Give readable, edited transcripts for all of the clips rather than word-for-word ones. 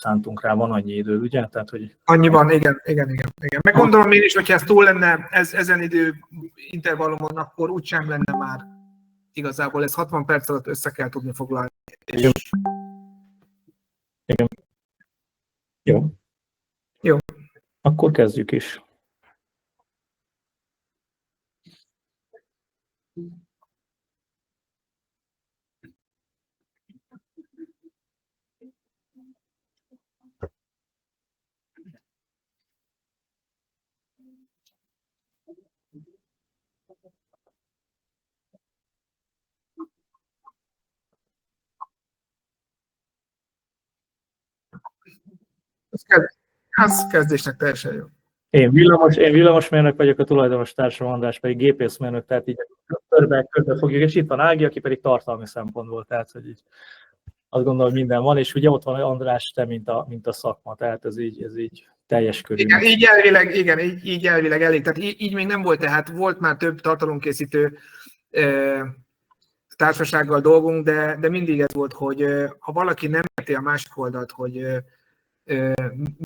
szántunk rá, van annyi idő, ugye? Tehát, hogy... Annyiban, igen. Meg gondolom én is, hogyha ez túl lenne ezen idő intervallumon, akkor úgysem lenne már igazából, ez 60 perc alatt össze kell tudni foglalni. Igen. Jó. Akkor kezdjük is. Ez kezdésnek teljesen jó. Én villamosmérnök vagyok, a tulajdonos társam András pedig gépészmérnök, tehát így körbe fogjuk, és itt van Ági, aki pedig tartalmi szempontból, tehát hogy így azt gondolom, hogy minden van, és ugye ott van András, te, mint a szakma, tehát ez így teljes körül. Igen, így elvileg elég, tehát így még nem volt, tehát volt már több tartalomkészítő társasággal dolgunk, de mindig ez volt, hogy ha valaki nem érti a másik oldalt, hogy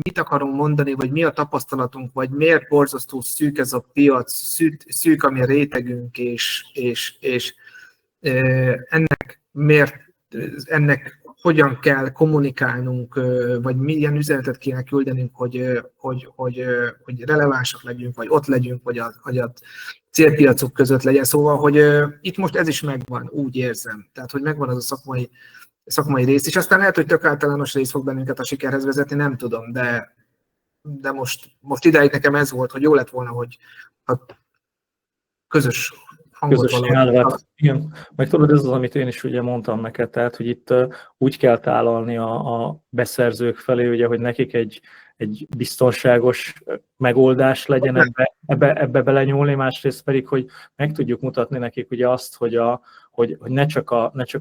mit akarunk mondani, vagy mi a tapasztalatunk, vagy miért borzasztó szűk ez a piac, szűk a mi rétegünk, és ennek hogyan kell kommunikálnunk, vagy milyen üzenetet kéne küldenünk, hogy relevánsak legyünk, vagy ott legyünk, vagy a célpiacok között legyen. Szóval, hogy itt most ez is megvan, úgy érzem. Tehát, hogy megvan az a szakmai rész, és aztán lehet, hogy tök általános rész fog bennünket a sikerhez vezetni, nem tudom, de most idáig nekem ez volt, hogy jó lett volna, hogy közös hangot nyelvet. Igen, meg tudod, ez az, amit én is ugye mondtam neked, tehát, hogy itt úgy kell tálalni a beszerzők felé, ugye, hogy nekik egy biztonságos megoldás legyen ebbe belenyúlni, másrészt pedig, hogy meg tudjuk mutatni nekik ugye azt, hogy ne csak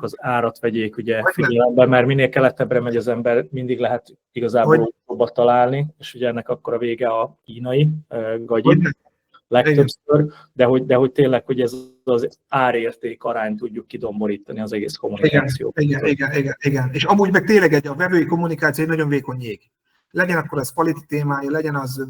az árat vegyék ugye figyelembe, mert minél keletebbre megy az ember, mindig lehet igazából jobbat találni, és ugye ennek akkor a vége a kínai gagyi legtöbbször, de hogy tényleg, hogy ez az árérték arányt tudjuk kidomborítani az egész kommunikációban. Igen. És amúgy meg tényleg a vevői kommunikáció egy nagyon vékony jég. Legyen akkor az quality témája, legyen az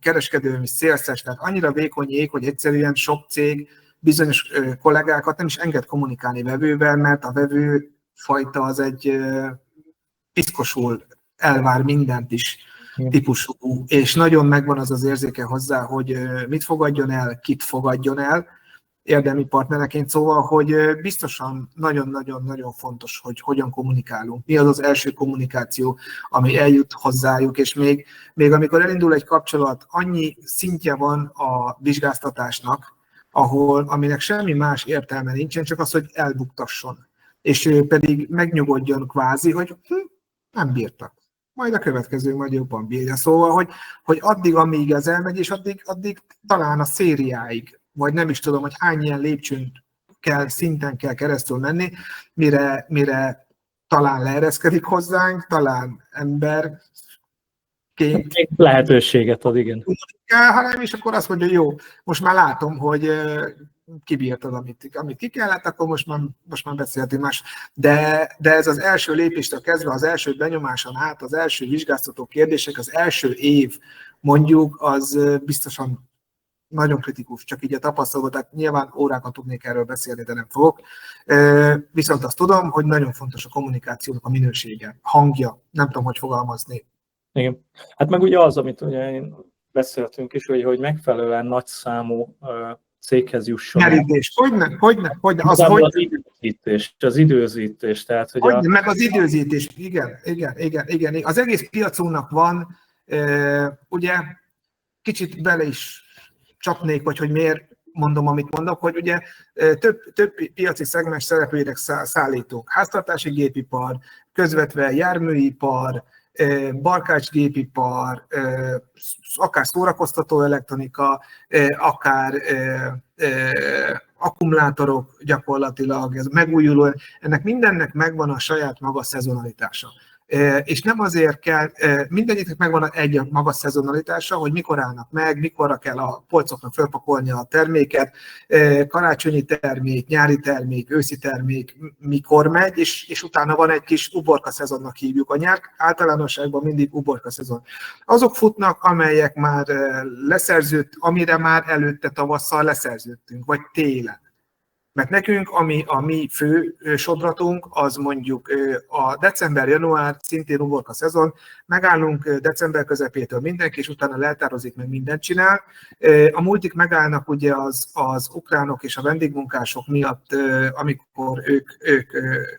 kereskedő, szélszes, tehát annyira vékony jég, hogy egyszerűen sok cég bizonyos kollégákat nem is enged kommunikálni vevővel, mert a vevő fajta az egy piszkosul elvár mindent is típusú, és nagyon megvan az érzéke hozzá, hogy mit fogadjon el, kit fogadjon el, érdemi partnereként, szóval, hogy biztosan nagyon-nagyon fontos, hogy hogyan kommunikálunk. Mi az az első kommunikáció, ami eljut hozzájuk, és még amikor elindul egy kapcsolat, annyi szintje van a vizsgáztatásnak, aminek semmi más értelme nincsen, csak az, hogy elbuktasson. És ő pedig megnyugodjon kvázi, hogy nem bírtak. Majd a következő majd jobban bírja. Szóval, hogy addig, amíg ez elmegy, és addig talán a szériáig, vagy nem is tudom, hogy hány ilyen lépcsőn szinten kell keresztül menni, mire talán leereszkedik hozzánk, talán emberként. Lehetőséget ad, igen. Hanem, és akkor azt mondja, jó, most már látom, hogy kibírtad, amit ki kellett, akkor most már beszéltünk más. De ez az első lépéstől kezdve, az első benyomáson át, az első vizsgáztató kérdések, az első év, mondjuk, az biztosan nagyon kritikus, csak így a tapasztalat, tehát nyilván órákat tudnék erről beszélni, de nem fogok. Viszont azt tudom, hogy nagyon fontos a kommunikációnak a minősége, hangja, nem tudom, hogy fogalmazni. Igen. Hát meg ugye az, amit ugye beszéltünk is, hogy megfelelően nagy számú céghez jusson. Merítés, hogyne. Az időzítés. Tehát, hogy meg az időzítés, igen. Az egész piacunknak van, ugye, kicsit bele is csapnék, vagy hogy miért mondom, amit mondok, hogy ugye több piaci szegmens szereplőinek szállítunk. Háztartási gépipar, közvetve járműipar, barkácsgépipar, akár szórakoztató elektronika, akár akkumulátorok gyakorlatilag, ez megújuló, ennek mindennek megvan a saját maga szezonalitása. És nem azért kell, mindegyiknek megvan egy magas szezonalitása, hogy mikor állnak meg, mikorra kell a polcoknak fölpakolni a terméket, karácsonyi termék, nyári termék, őszi termék, mikor megy, és utána van egy kis uborka szezonnak hívjuk. A nyár általánosságban mindig uborka szezon. Azok futnak, amelyek már leszerződt, amire már előtte tavasszal leszerződtünk, vagy télen. Mert nekünk, ami a mi fő sodratunk, az mondjuk a december-január, szintén uborka szezon, megállunk december közepétől mindenki, és utána leltározik, meg mindent csinál. A multik megállnak ugye az ukránok és a vendégmunkások miatt, amikor ők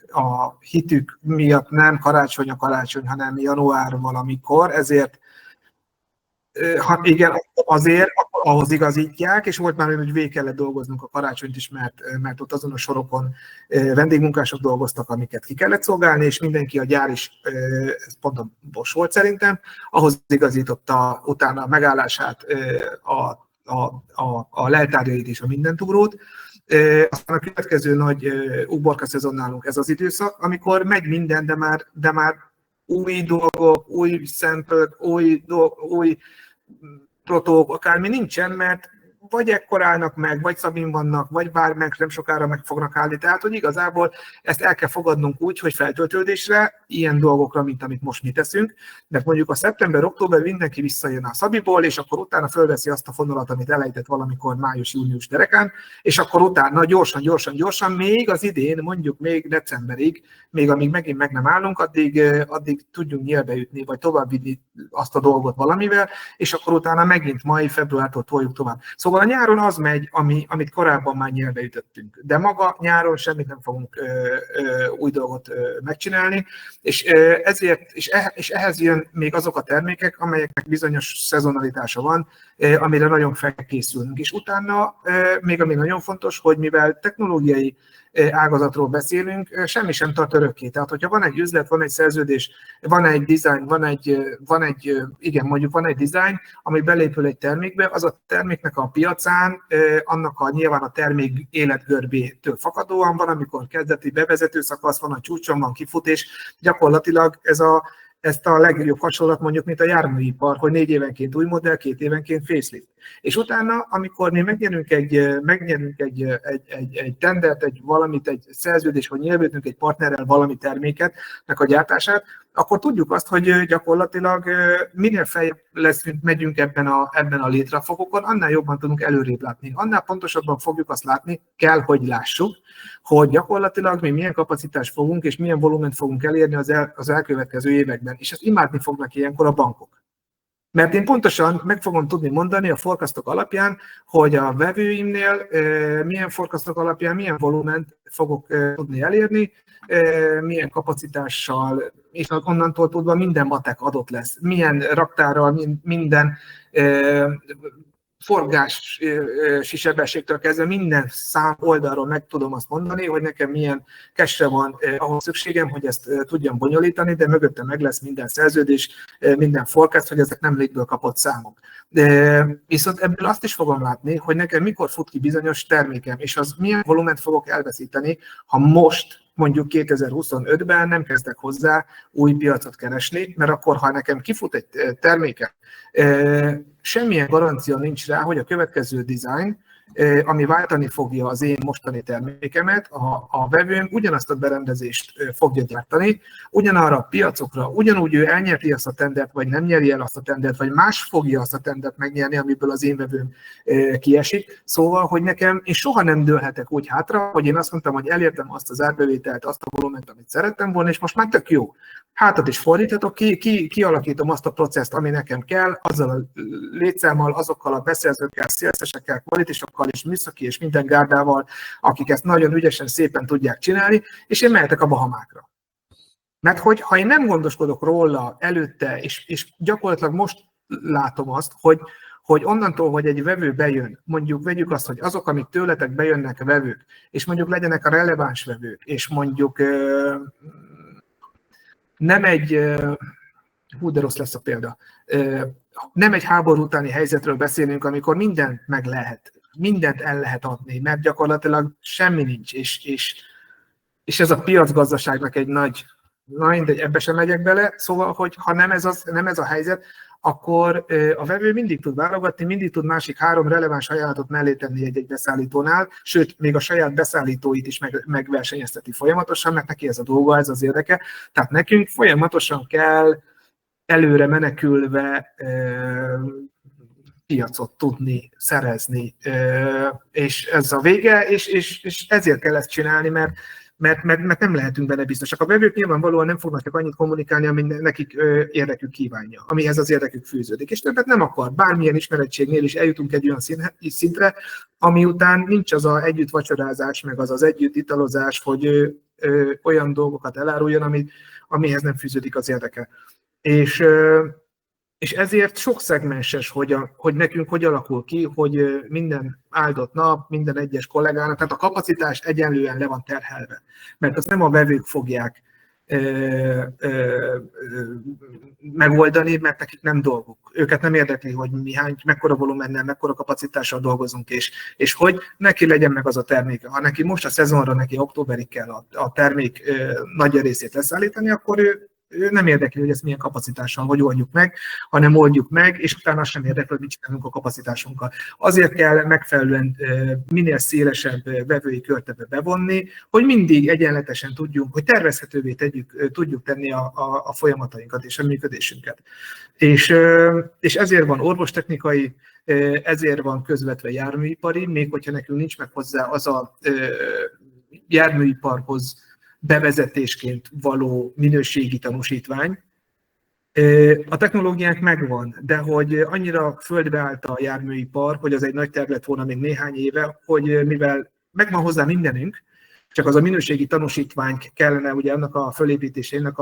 a hitük miatt nem karácsony, hanem január valamikor, ezért hát igen, azért ahhoz igazítják, és volt már olyan, hogy végig kellett dolgoznunk a karácsonyt is, mert ott azon a sorokon vendégmunkások dolgoztak, amiket ki kellett szolgálni, és mindenki, a gyár is, pont a Bosch volt szerintem, ahhoz igazította utána a megállását, a leltárjait és a mindentugrót. Aztán a következő nagy uborka szezon nálunk ez az időszak, amikor megy minden, de már új dolgok, új szempök, új protók, akármi nincsen, mert vagy ekkor állnak meg, vagy szabin vannak, vagy bármelyik nem sokára meg fognak állni. Tehát, hogy igazából ezt el kell fogadnunk úgy, hogy feltöltődésre, ilyen dolgokra, mint amit most mi teszünk, de mondjuk a szeptember-október mindenki visszajön a szabiból, és akkor utána fölveszi azt a fonalat, amit elejtett valamikor május-június derekán, és akkor utána gyorsan, még az idén, mondjuk még decemberig, még amíg megint meg nem állunk, addig tudjunk nyílbe ütni, vagy továbbvinni azt a dolgot valamivel, és akkor utána megint februártól toljuk tovább. Szóval a nyáron az megy, amit korábban már nyílbe ütöttünk. De maga nyáron semmit nem fogunk új dolgot megcsinálni, és ehhez jön még azok a termékek, amelyeknek bizonyos szezonalitása van, amire nagyon felkészülünk. És utána még ami nagyon fontos, hogy mivel technológiai ágazatról beszélünk, semmi sem tart örökké. Tehát, hogyha van egy üzlet, van egy szerződés, van egy design, van egy design, ami belépül egy termékbe, az a terméknek a piacán, annak nyilván a termék életgörbétől fakadóan van, amikor kezdeti bevezető szakasz van, a csúcson van kifut, és gyakorlatilag ezt a legjobb hasonlat mondjuk, mint a járműipar, hogy 4 évenként új modell, 2 évenként facelift. És utána, amikor mi megnyerünk egy tendert, egy szerződést, vagy nyilvánítünk egy partnerrel valami terméket, a gyártását, akkor tudjuk azt, hogy gyakorlatilag minél feljebb megyünk ebben a létrefogókon, annál jobban tudunk előrébb látni. Annál pontosabban fogjuk azt látni, kell, hogy lássuk, hogy gyakorlatilag mi milyen kapacitást fogunk, és milyen volument fogunk elérni az elkövetkező években. És ezt imádni fognak ilyenkor a bankok. Mert én pontosan meg fogom tudni mondani a forecastok alapján, hogy a vevőimnél milyen forecastok alapján milyen volument fogok tudni elérni, milyen kapacitással, és onnantól tudva minden matek adott lesz. Milyen raktárral, minden forgási sebességtől kezdve minden szám oldalról meg tudom azt mondani, hogy nekem milyen cash-re van ahhoz szükségem, hogy ezt tudjam bonyolítani, de mögötte meg lesz minden szerződés, minden forecast, hogy ezek nem légből kapott számok. De viszont ebből azt is fogom látni, hogy nekem mikor fut ki bizonyos termékem, és az milyen volument fogok elveszíteni, ha most mondjuk 2025-ben nem kezdek hozzá új piacot keresni, mert akkor, ha nekem kifut egy terméke, semmilyen garancia nincs rá, hogy a következő design, ami váltani fogja az én mostani termékemet, a vevőm ugyanazt a berendezést fogja gyártani, ugyanarra a piacokra, ugyanúgy ő elnyerti azt a tendert, vagy nem nyeri el azt a tendert, vagy más fogja azt a tendert megnyerni, amiből az én vevőm kiesik. Szóval, hogy nekem, én soha nem dőlhetek úgy hátra, hogy én azt mondtam, hogy elértem azt az árbevételt, azt a volument, amit szerettem volna, és most már tök jó. Hátat is fordíthatok, kialakítom azt a processzt, ami nekem kell, azzal a létszámmal, azokkal a beszerzőkkel, szélszesekkel, kvalitásokkal és műszaki és minden gárdával, akik ezt nagyon ügyesen, szépen tudják csinálni, és én mehetek a Bahamákra. Mert ha én nem gondoskodok róla előtte, és gyakorlatilag most látom azt, hogy onnantól, hogy egy vevő bejön, mondjuk vegyük azt, hogy azok, amik tőletek bejönnek a vevők, és mondjuk legyenek a releváns vevők, és mondjuk nem egy, de rossz lesz a példa, nem egy háború utáni helyzetről beszélünk, amikor mindent meg lehet, mindent el lehet adni, mert gyakorlatilag semmi nincs, és ez a piacgazdaságnak egy nagy Na mindegy, ebbe sem megyek bele, szóval, hogy ha nem ez a helyzet, akkor a vevő mindig tud válogatni, mindig tud másik 3 releváns ajánlatot mellé tenni egy beszállítónál, sőt, még a saját beszállítóit is megversenyezteti folyamatosan, mert neki ez a dolga, ez az érdeke. Tehát nekünk folyamatosan kell előre menekülve piacot tudni szerezni, és ez a vége, és ezért kell ezt csinálni, mert nem lehetünk benne biztosak. A vevők nyilvánvalóan nem fognak csak annyit kommunikálni, ami nekik érdekük kívánja, amihez az érdekük fűződik, és többet nem akar. Bármilyen ismerettségnél is eljutunk egy olyan szintre, ami után nincs az az együtt vacsorázás, meg az együtt italozás, hogy olyan dolgokat eláruljon, amihez nem fűződik az érdeke. És ezért sok szegmenses, hogy nekünk hogy alakul ki, hogy minden áldott nap, minden egyes kollégának, tehát a kapacitás egyenlően le van terhelve. Mert azt nem a vevők fogják megoldani, mert nekik nem dolguk. Őket nem érdekli, hogy mekkora volumennel, mekkora kapacitással dolgozunk, és hogy neki legyen meg az a termék. Ha neki most a szezonra, neki októberig kell a termék nagy részét leszállítani, akkor ő nem érdekli, hogy ezt milyen kapacitással hogy oldjuk meg, hanem oldjuk meg, és utána sem érdekli, hogy mit csinálunk a kapacitásunkkal. Azért kell megfelelően minél szélesebb vevői körtebe bevonni, hogy mindig egyenletesen tudjunk, hogy tervezhetővé tudjuk tenni a folyamatainkat és a működésünket. És ezért van orvostechnikai, ezért van közvetve járműipari, még hogyha nekünk nincs meg hozzá az a járműiparhoz bevezetésként való minőségi tanúsítvány. A technológiánk megvan, de hogy annyira földbe állt a járműipar, hogy az egy nagy terület volna még néhány éve, hogy mivel megvan hozzá mindenünk, csak az a minőségi tanúsítvány kellene ugye annak a fölépítésének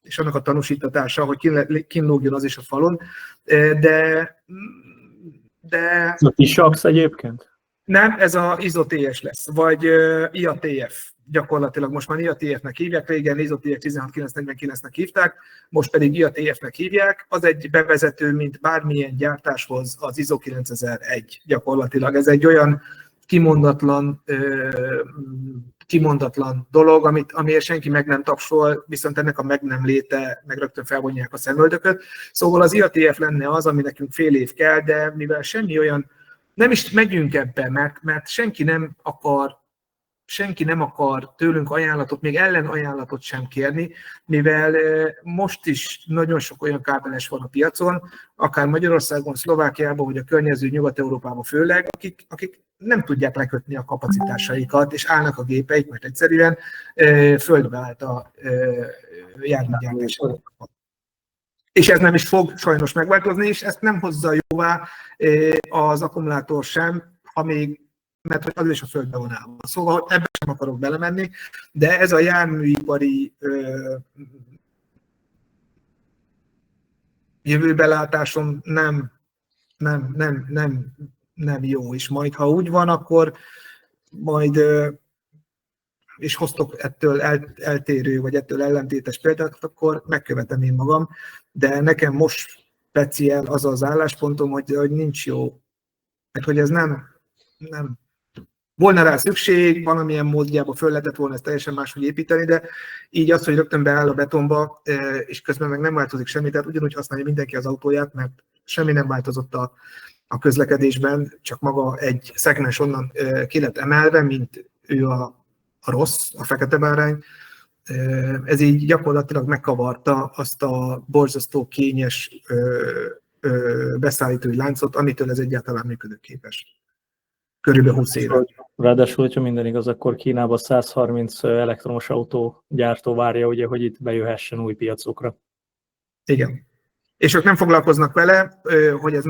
és annak a tanúsítatása, hogy kínlógjon az is a falon, de... Ez a TISAX egyébként? Nem, ez a ISO-TS lesz, vagy IATF. Gyakorlatilag most már IATF-nek hívják, régen ISO-TF 16949-nek hívták, most pedig IATF-nek hívják. Az egy bevezető, mint bármilyen gyártáshoz az ISO 9001 gyakorlatilag. Ez egy olyan kimondatlan dolog, amiért senki meg nem tapsol, viszont ennek a meg nem léte, meg rögtön felvonják a szemöldököt. Szóval az IATF lenne az, ami nekünk fél év kell, de mivel semmi olyan, nem is megyünk ebbe, mert senki nem akar tőlünk ajánlatot, még ellenajánlatot sem kérni, mivel most is nagyon sok olyan kábeles van a piacon, akár Magyarországon, Szlovákiában, vagy a környező Nyugat-Európában főleg, akik nem tudják lekötni a kapacitásaikat, és állnak a gépeik, mert egyszerűen földbe állt a járműgyártás. És ez nem is fog sajnos megváltozni, és ezt nem hozza jóvá az akkumulátor sem, mert hogy az is a földbe van állva. Szóval ebben sem akarok belemenni, de ez a járműipari jövőbelátásom nem jó, és majd ha úgy van, akkor majd és hoztok ettől eltérő, vagy ettől ellentétes példákat, akkor megkövetem én magam, de nekem most speciál az az álláspontom, hogy nincs jó, mert hogy ez nem volna rá szükség, valamilyen módjában föl lehetett volna ezt teljesen máshogy építeni, de így az, hogy rögtön beáll a betonba, és közben meg nem változik semmi, tehát ugyanúgy használja mindenki az autóját, mert semmi nem változott a közlekedésben, csak maga egy szegmens onnan ki lett emelve, mint ő a rossz, a fekete bárány. Ez így gyakorlatilag megkavarta azt a borzasztó kényes beszállítói láncot, amitől ez egyáltalán működőképes. Körülbelül 20 éve. Ráadásul, hogyha minden igaz, akkor Kínában 130 elektromos autógyártó várja, ugye, hogy itt bejöhessen új piacokra. Igen. És ők nem foglalkoznak vele, hogy ez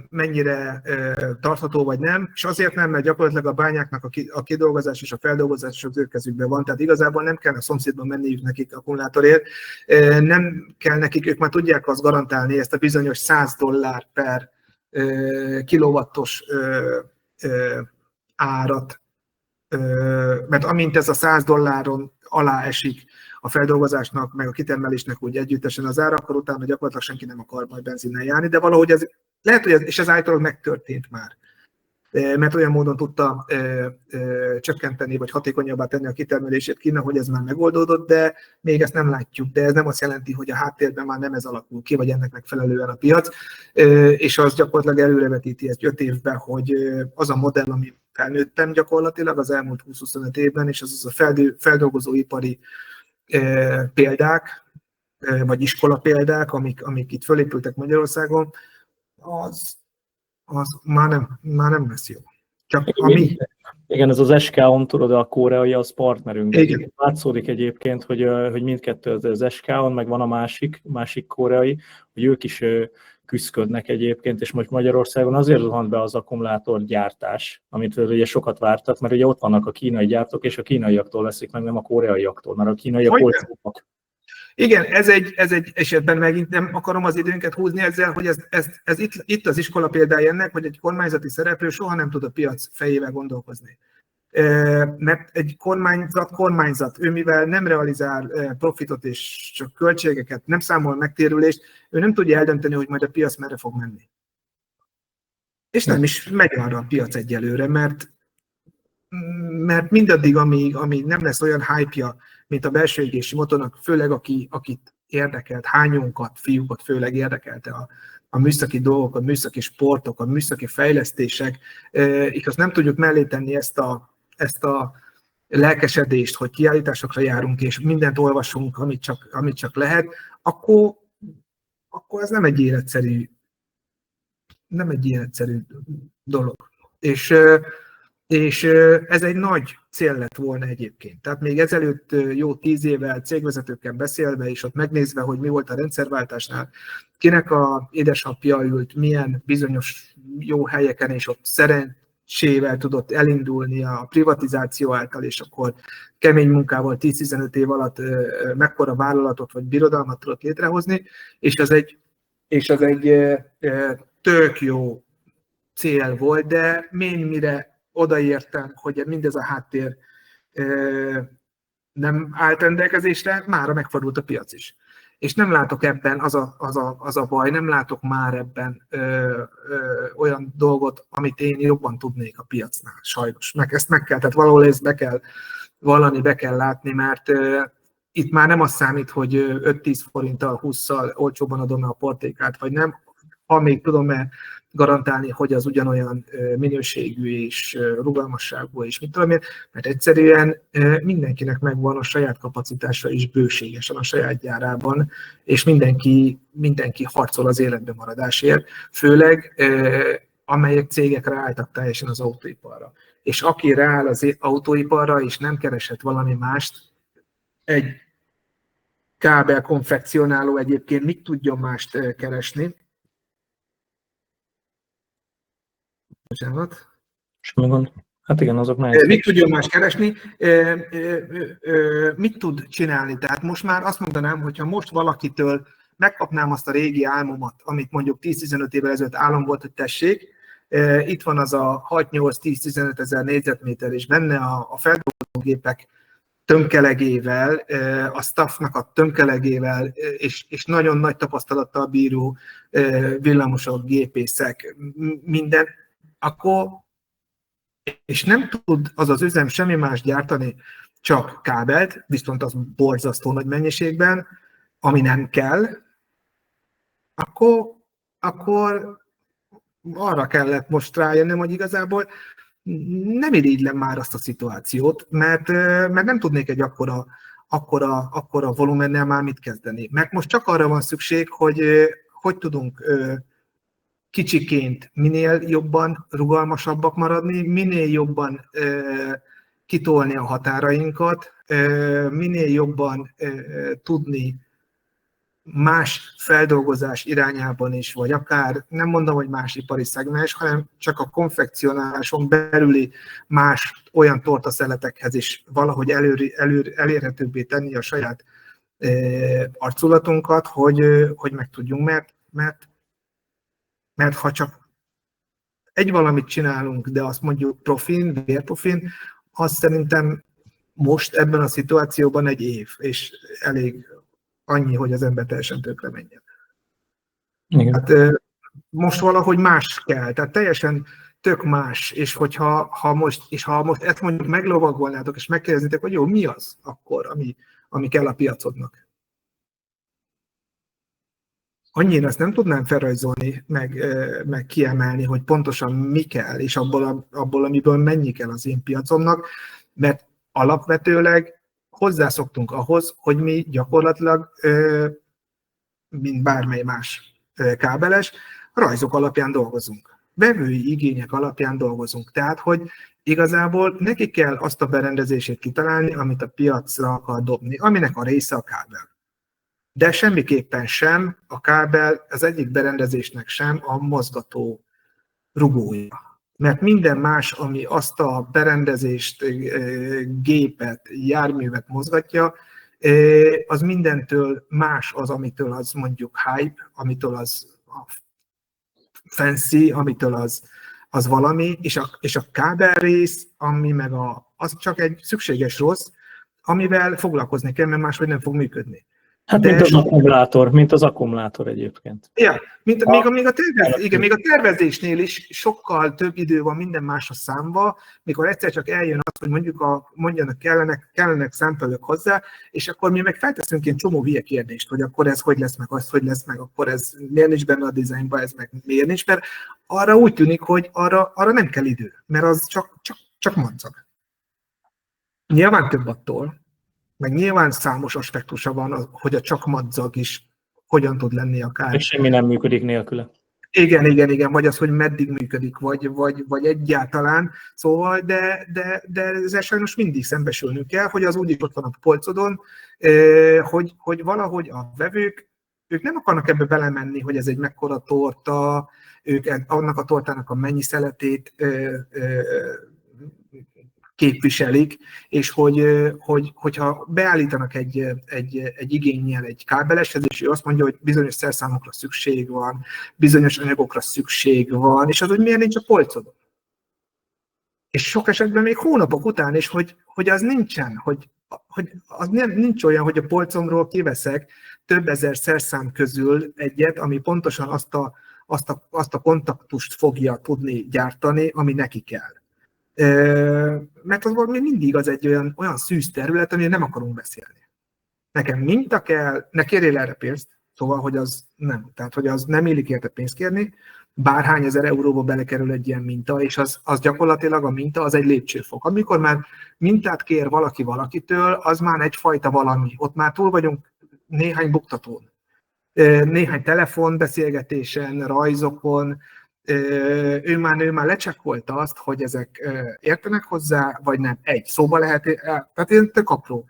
mennyire tartható vagy nem, és azért nem, mert gyakorlatilag a bányáknak a kidolgozás és a feldolgozás az ő kezükben van, tehát igazából nem kell a szomszédban menniük nekik akkumulátorért, nem kell nekik, ők már tudják azt garantálni, ezt a bizonyos $100 per kilowattos árat, mert amint ez a $100 alá esik a feldolgozásnak, meg a kitermelésnek úgy együttesen az ára, akkor utána gyakorlatilag senki nem akar majd benzinnel járni, de valahogy ez lehet, hogy és ez általában megtörtént már. mert olyan módon tudta csökkenteni, vagy hatékonyabbá tenni a kitermelését Kína, hogy ez már megoldódott, de még ezt nem látjuk. De ez nem azt jelenti, hogy a háttérben már nem ez alakul ki, vagy ennek megfelelően a piac, és az gyakorlatilag előrevetíti ezt 5 évben, hogy az a modell, ami felnőttem gyakorlatilag az elmúlt 20-25 évben, és az a feldolgozóipari példák, vagy iskola példák, amik itt fölépültek Magyarországon, az már nem lesz jó. Csak ami... Igen, ez az SK-on, tudod, a koreai, az partnerünk. Igen. Látszódik egyébként, hogy mindkettő az SK-on, meg van a másik koreai, hogy ők is küszködnek egyébként, és most Magyarországon azért zuhant be az akkumulátorgyártás, amit ugye sokat vártak, mert ugye ott vannak a kínai gyártók, és a kínaiaktól veszik meg, nem a koreaiaktól, mert a kínaiak olcsóbbak. Igen, ez egy esetben megint nem akarom az időnket húzni ezzel, hogy ez itt az iskola példája ennek, hogy egy kormányzati szereplő soha nem tud a piac fejével gondolkozni. Mert egy kormányzat, ő mivel nem realizál profitot és csak költségeket, nem számol megtérülést, ő nem tudja eldönteni, hogy majd a piac merre fog menni. És nem is megy arra a piac egyelőre, mert mindaddig, amíg nem lesz olyan hype-ja, mint a belső égési motornak, főleg akit érdekelt, hányunkat, fiúkat főleg érdekelte a műszaki dolgok, a műszaki sportok, a műszaki fejlesztések, és azt nem tudjuk mellé tenni ezt a lelkesedést, hogy kiállításokra járunk, és mindent olvasunk, amit csak lehet, akkor ez nem egy életszerű dolog. És ez egy nagy cél lett volna egyébként. Tehát még ezelőtt jó 10 évvel cégvezetőkkel beszélve, és ott megnézve, hogy mi volt a rendszerváltásnál, kinek a édesapja ült, milyen bizonyos jó helyeken, és ott szerencsével tudott elindulni a privatizáció által, és akkor kemény munkával 10-15 év alatt mekkora vállalatot vagy birodalmat tudott létrehozni, és az egy tök jó cél volt, de mire odaértem, hogy mindez a háttér nem állt rendelkezésre, mára megfordult a piac is. És nem látok ebben az a baj, nem látok már ebben olyan dolgot, amit én jobban tudnék a piacnál, sajnos. Ezt meg kell, tehát valahol ezt be kell látni, mert itt már nem az számít, hogy 5-10 forinttal, 20-szal olcsóban adom a portékát, vagy nem, ha még tudom-e garantálni, hogy az ugyanolyan minőségű és rugalmasságú, és mit tudom én, mert egyszerűen mindenkinek megvan a saját kapacitása is bőségesen a saját gyárában, és mindenki harcol az életbe maradásért, főleg amelyek cégek ráálltak teljesen az autóiparra. És aki rááll az autóiparra, és nem keresett valami mást, egy kábel konfekcionáló egyébként mit tudjon mást keresni? Bocsánat. Semmi gond. Hát igen, azok nehéz. Mit tudjon más keresni? Mit tud csinálni? Tehát most már azt mondanám, hogyha most valakitől megkapnám azt a régi álmomat, amit mondjuk 10-15 évvel ezelőtt álom volt, hogy tessék, itt van az a 6-8-10-15 ezer négyzetméter, és benne a feldolgozógépek tömkelegével, a staffnak a tömkelegével, és nagyon nagy tapasztalattal bíró villamosok, gépészek, minden, akkor, és nem tud az üzem semmi más gyártani, csak kábelt, viszont az borzasztó nagy mennyiségben, ami nem kell, akkor arra kellett most rájönnöm, hogy igazából nem irigylem már azt a szituációt, mert nem tudnék egy akkora volumennel már mit kezdeni. Mert most csak arra van szükség, hogy tudunk kicsiként minél jobban rugalmasabbak maradni, minél jobban kitolni a határainkat, minél jobban tudni más feldolgozás irányában is, vagy akár nem mondom, hogy más ipari szegmens, hanem csak a konfekcionáláson belüli más olyan tortaszeletekhez is valahogy elérhetőbbé tenni a saját arculatunkat, hogy meg tudjunk, mert ha csak egy valamit csinálunk, de azt mondjuk profin, vérprofin, az szerintem most ebben a szituációban egy év, és elég annyi, hogy az ember teljesen tökre menjen. Hát, most valahogy más kell, tehát teljesen tök más, és ha most ezt mondjuk meglovagolnátok, és megkérdeznétek, hogy jó, mi az akkor, ami kell a piacodnak? Annyira ezt nem tudnám felrajzolni, meg kiemelni, hogy pontosan mi kell, és abból, amiből mennyi kell az én piacomnak, mert alapvetőleg hozzászoktunk ahhoz, hogy mi gyakorlatilag, mint bármely más kábeles, rajzok alapján dolgozunk. Vevői igények alapján dolgozunk. Tehát, hogy igazából neki kell azt a berendezését kitalálni, amit a piacra akar dobni, aminek a része a kábel. De semmiképpen sem a kábel az egyik berendezésnek sem a mozgató rugója. Mert minden más, ami azt a berendezést, gépet, járművet mozgatja, az mindentől más az, amitől az mondjuk hype, amitől az fancy, amitől az valami, és a kábelrész, ami meg az csak egy szükséges rossz, amivel foglalkozni kell, mert máshogy nem fog működni. Hát mint az akkumulátor egyébként. Ja, még a tervezésnél is sokkal több idő van minden másra számba, mikor egyszer csak eljön az, hogy mondjanak kellenek szempelők hozzá, és akkor mi meg felteszünk egy csomó hülye kérdést, hogy akkor ez hogy lesz meg, az hogy lesz meg, akkor ez miért nincs benne a dizájnban, ez meg miért nincs, mert arra úgy tűnik, hogy arra nem kell idő, mert az csak madzag. Nyilván több attól, meg nyilván számos aspektusa van, hogy a csak madzag is hogyan tud lenni akár. Meg semmi nem működik nélküle. Igen, vagy az, hogy meddig működik, vagy egyáltalán. Szóval, de ezzel sajnos mindig szembesülnünk kell, hogy az úgy is ott van a polcodon, hogy valahogy a vevők, ők nem akarnak ebbe belemenni, hogy ez egy mekkora torta, ők annak a tortának a mennyi szeletét képviselik, és hogyha beállítanak egy igénnyel egy kábeleshez, és ő azt mondja, hogy bizonyos szerszámokra szükség van, bizonyos anyagokra szükség van, és az, hogy miért nincs a polcodon. És sok esetben még hónapok után is, hogy az nincsen, hogy az nincs olyan, hogy a polcomról kiveszek több ezer szerszám közül egyet, ami pontosan azt a kontaktust fogja tudni gyártani, ami neki kell. Mert az valami mindig az egy olyan szűz terület, amire nem akarunk beszélni. Nekem minta kell, ne kérjél erre pénzt, szóval, hogy az nem. Tehát, hogy az nem illik érte pénzt kérni, bárhány ezer euróba belekerül egy ilyen minta, és az gyakorlatilag a minta az egy lépcsőfok. Amikor már mintát kér valaki valakitől, az már egyfajta valami. Ott már túl vagyunk néhány buktatón, néhány telefonbeszélgetésen, rajzokon. Ő már lecsekkolta azt, hogy ezek értenek hozzá, vagy nem. Egy szóba lehet, tehát ez tök apró,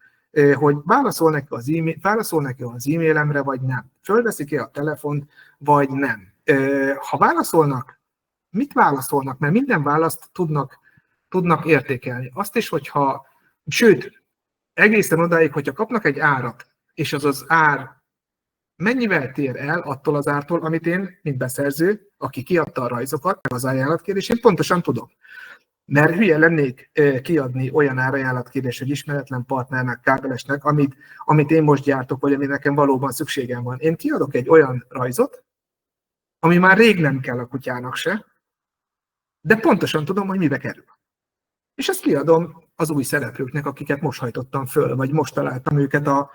hogy válaszol neki az e-mailemre, vagy nem. Fölveszik-e a telefont, vagy nem. Ha válaszolnak, mit válaszolnak? Mert minden választ tudnak értékelni. Azt is, sőt, egészen odáig, hogyha kapnak egy árat, és az ár mennyivel tér el attól az ártól, amit én, mint beszerző, aki kiadta a rajzokat, meg az ajánlatkérés, én pontosan tudom. Mert hülye lennék kiadni olyan árajánlatkérés, hogy ismeretlen partnernek, kábelesnek, amit én most gyártok, vagy ami nekem valóban szükségem van. Én kiadok egy olyan rajzot, ami már rég nem kell a kutyának se, de pontosan tudom, hogy mibe kerül. És ezt kiadom az új szereplőknek, akiket most hajtottam föl, vagy most találtam őket a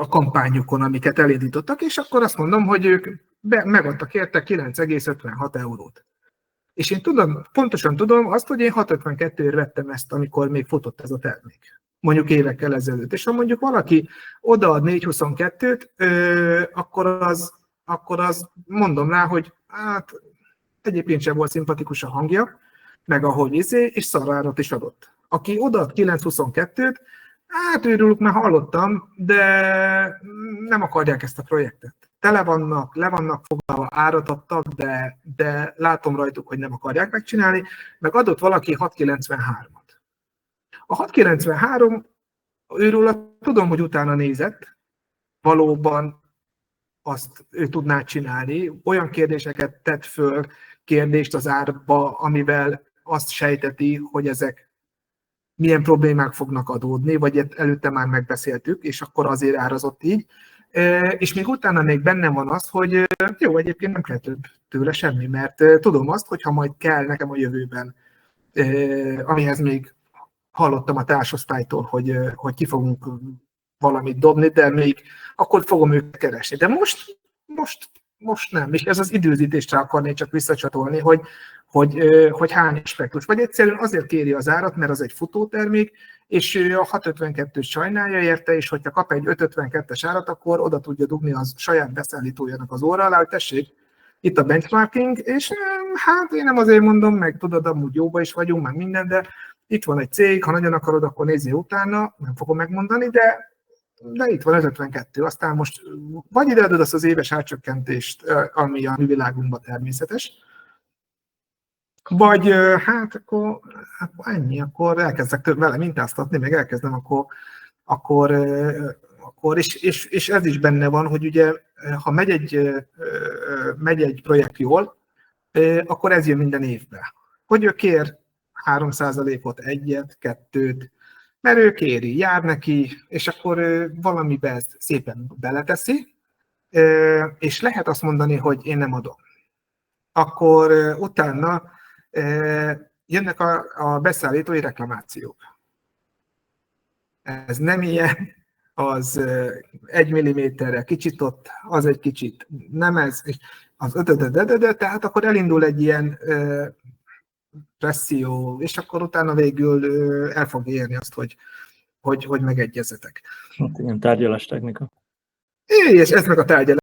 kampányukon, amiket elindítottak, és akkor azt mondom, hogy ők megadtak érte 9,56 eurót. És én pontosan tudom azt, hogy én 6,52-ért vettem ezt, amikor még futott ez a termék. Mondjuk évekkel ezelőtt. És ha mondjuk valaki odaad 4,22-t, akkor az mondom rá, hogy hát egyébként sem volt szimpatikus a hangja, meg ahogy és szarárat is adott. Aki odaad 9,22-t, hát őrülük már hallottam, de nem akarják ezt a projektet. Le vannak foglalva, árat adtak, de látom rajtuk, hogy nem akarják megcsinálni, meg adott valaki 6,93-at. A 6,93, őről tudom, hogy utána nézett, valóban azt ő tudná csinálni, olyan kérdéseket tett föl, kérdést az árba, amivel azt sejteti, hogy ezek milyen problémák fognak adódni, vagy előtte már megbeszéltük, és akkor azért árazott így. És még utána még benne van az, hogy jó, egyébként nem kell több tőle semmi, mert tudom azt, hogy ha majd kell nekem a jövőben, amihez még hallottam a társosztálytól, hogy ki fogunk valamit dobni, de még akkor fogom őket keresni. De most nem, és ez az időzítésre akarnék csak visszacsatolni, hogy hány aspektus. Vagy egyszerűen azért kéri az árat, mert az egy futótermék, és ő a 652-t sajnálja érte, és hogyha kap egy 552-es árat, akkor oda tudja dugni az saját beszállítójának az óra alá, hogy tessék, itt a benchmarking, és hát én nem azért mondom, meg tudod, amúgy jóba is vagyunk, meg minden, de itt van egy cég, ha nagyon akarod, akkor nézzél utána, nem fogom megmondani, de itt van 552, aztán most vagy ideadod azt az éves árcsökkentést, ami a mi világunkban természetes, vagy hát akkor ennyi, akkor elkezdek vele mintáztatni, meg elkezdem, akkor és ez is benne van, hogy ugye, ha megy egy projekt jól, akkor ez jön minden évben. Hogy ő kér 3%-ot, 1-et, 2-t, mert ő kéri, jár neki, és akkor valamibe ezt szépen beleteszi, és lehet azt mondani, hogy én nem adom. Akkor utána jönnek a beszállítói reklamációk. Ez nem ilyen, az 1 milliméterre kicsit ott, az egy kicsit nem ez, az tehát akkor elindul egy ilyen presszió, és akkor utána végül el fog érni azt, hogy megegyezetek. Hát igen, tárgyalás technika. És ez meg a tárgyalás.